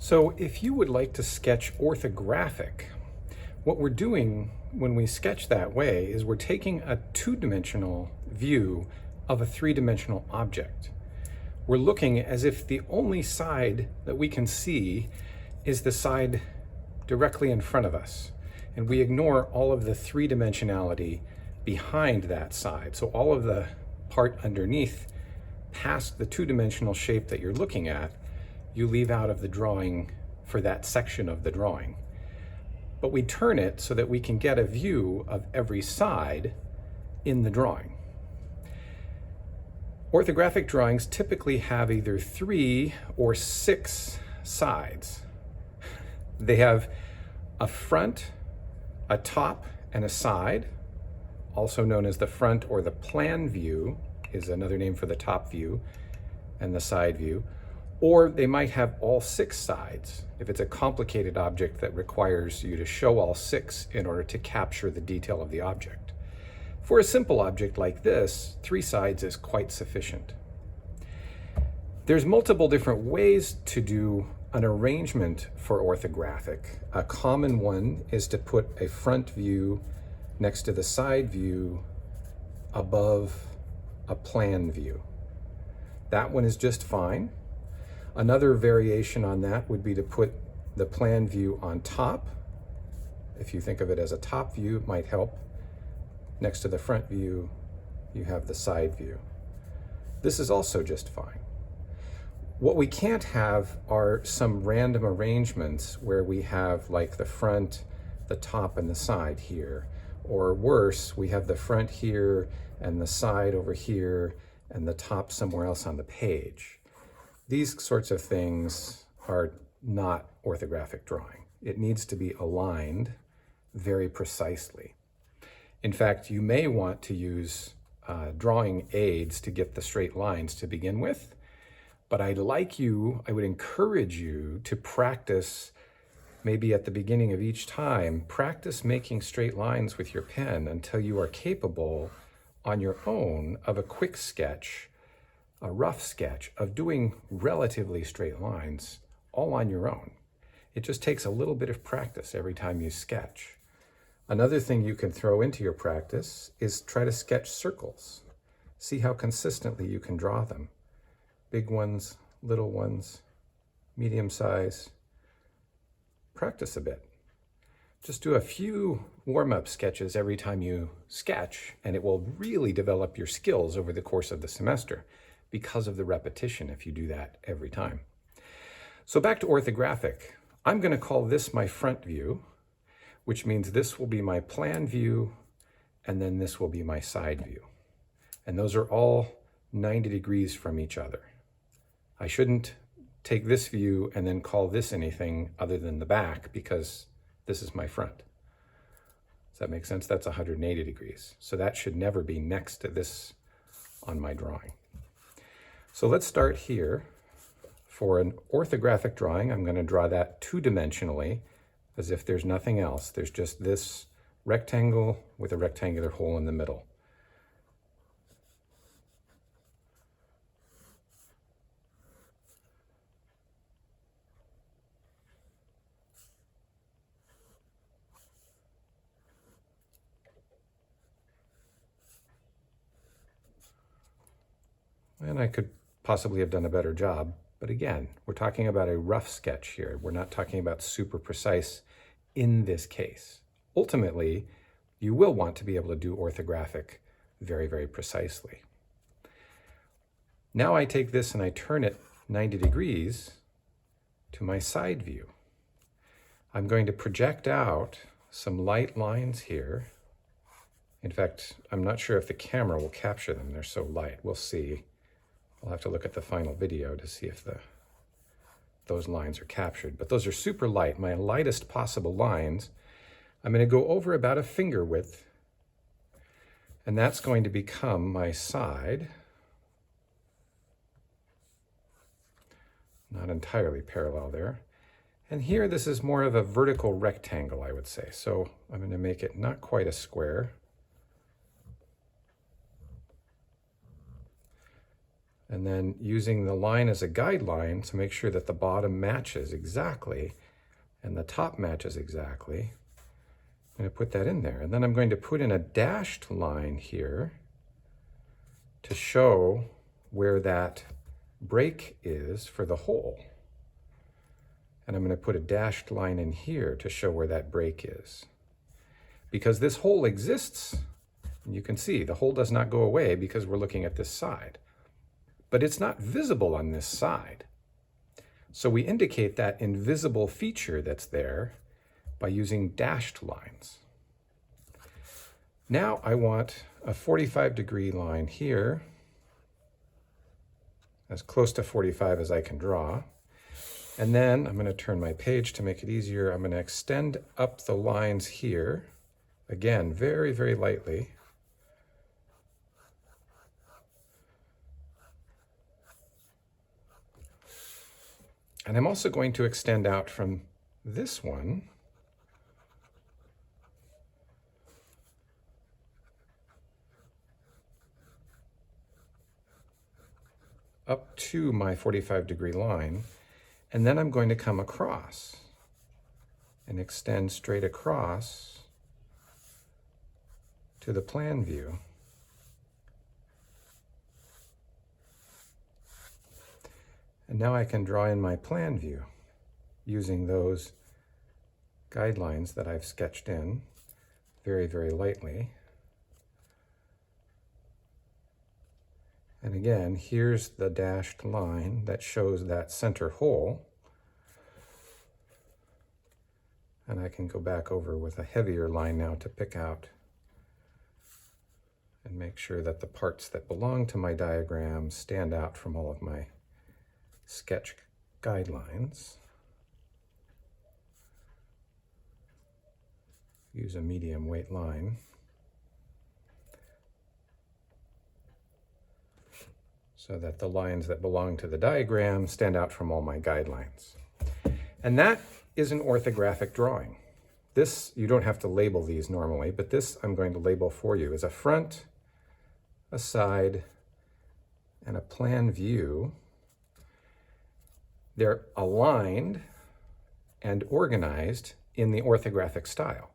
So if you would like to sketch orthographic, what we're doing when we sketch that way is we're taking a two-dimensional view of a three-dimensional object. We're looking as if the only side that we can see is the side directly in front of us. And we ignore all of the three-dimensionality behind that side. So all of the part underneath, past the two-dimensional shape that you're looking at, you leave out of the drawing for that section of the drawing. But we turn it so that we can get a view of every side in the drawing. Orthographic drawings typically have either 3 or 6 sides. They have a front, a top, and a side, also known as the front or the plan view is another name for the top view and the side view. Or they might have all 6 sides if it's a complicated object that requires you to show all 6 in order to capture the detail of the object. For a simple object like this, 3 sides is quite sufficient. There's multiple different ways to do an arrangement for orthographic. A common one is to put a front view next to the side view above a plan view. That one is just fine. Another variation on that would be to put the plan view on top. If you think of it as a top view, it might help. Next to the front view, you have the side view. This is also just fine. What we can't have are some random arrangements where we have like the front, the top, and the side here. Or worse, we have the front here and the side over here and the top somewhere else on the page. These sorts of things are not orthographic drawing. It needs to be aligned very precisely. In fact, you may want to use drawing aids to get the straight lines to begin with, but I would encourage you to practice, maybe at the beginning of each time, practice making straight lines with your pen until you are capable on your own of a quick sketch, a rough sketch of doing relatively straight lines all on your own. It just takes a little bit of practice every time you sketch. Another thing you can throw into your practice is try to sketch circles. See how consistently you can draw them. Big ones, little ones, medium size. Practice a bit. Just do a few warm-up sketches every time you sketch, and it will really develop your skills over the course of the semester because of the repetition if you do that every time. So back to orthographic. I'm going to call this my front view, which means this will be my plan view, and then this will be my side view. And those are all 90 degrees from each other. I shouldn't take this view and then call this anything other than the back because this is my front. Does that make sense? That's 180 degrees. So that should never be next to this on my drawing. So let's start here. For an orthographic drawing, I'm going to draw that two-dimensionally as if there's nothing else. There's just this rectangle with a rectangular hole in the middle. And I could possibly have done a better job. But again, we're talking about a rough sketch here. We're not talking about super precise in this case. Ultimately, you will want to be able to do orthographic very, very precisely. Now I take this and I turn it 90 degrees to my side view. I'm going to project out some light lines here. In fact, I'm not sure if the camera will capture them. They're so light. We'll see. I'll have to look at the final video to see if those lines are captured. But those are super light, my lightest possible lines. I'm going to go over about a finger width, and that's going to become my side. Not entirely parallel there. And here, this is more of a vertical rectangle, I would say. So I'm going to make it not quite a square. And then using the line as a guideline to make sure that the bottom matches exactly and the top matches exactly, I'm going to put that in there. And then I'm going to put in a dashed line here to show where that break is for the hole. And I'm going to put a dashed line in here to show where that break is. Because this hole exists, and you can see the hole does not go away because we're looking at this side. But it's not visible on this side. So we indicate that invisible feature that's there by using dashed lines. Now I want a 45-degree line here, as close to 45 as I can draw. And then I'm going to turn my page to make it easier. I'm going to extend up the lines here, again, very, very lightly. And I'm also going to extend out from this one up to my 45-degree line. And then I'm going to come across and extend straight across to the plan view. And now I can draw in my plan view using those guidelines that I've sketched in very, very lightly. And again, here's the dashed line that shows that center hole. And I can go back over with a heavier line now to pick out and make sure that the parts that belong to my diagram stand out from all of my sketch guidelines. Use a medium weight line. So that the lines that belong to the diagram stand out from all my guidelines. And that is an orthographic drawing. This, you don't have to label these normally, but this I'm going to label for you as a front, a side, and a plan view. They're aligned and organized in the orthographic style.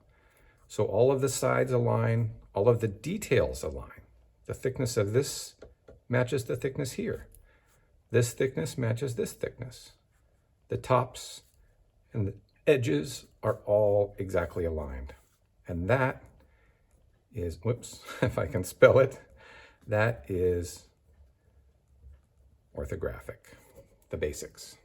So all of the sides align, all of the details align. The thickness of this matches the thickness here. This thickness matches this thickness. The tops and the edges are all exactly aligned. And that is, whoops, if I can spell it, that is orthographic, the basics.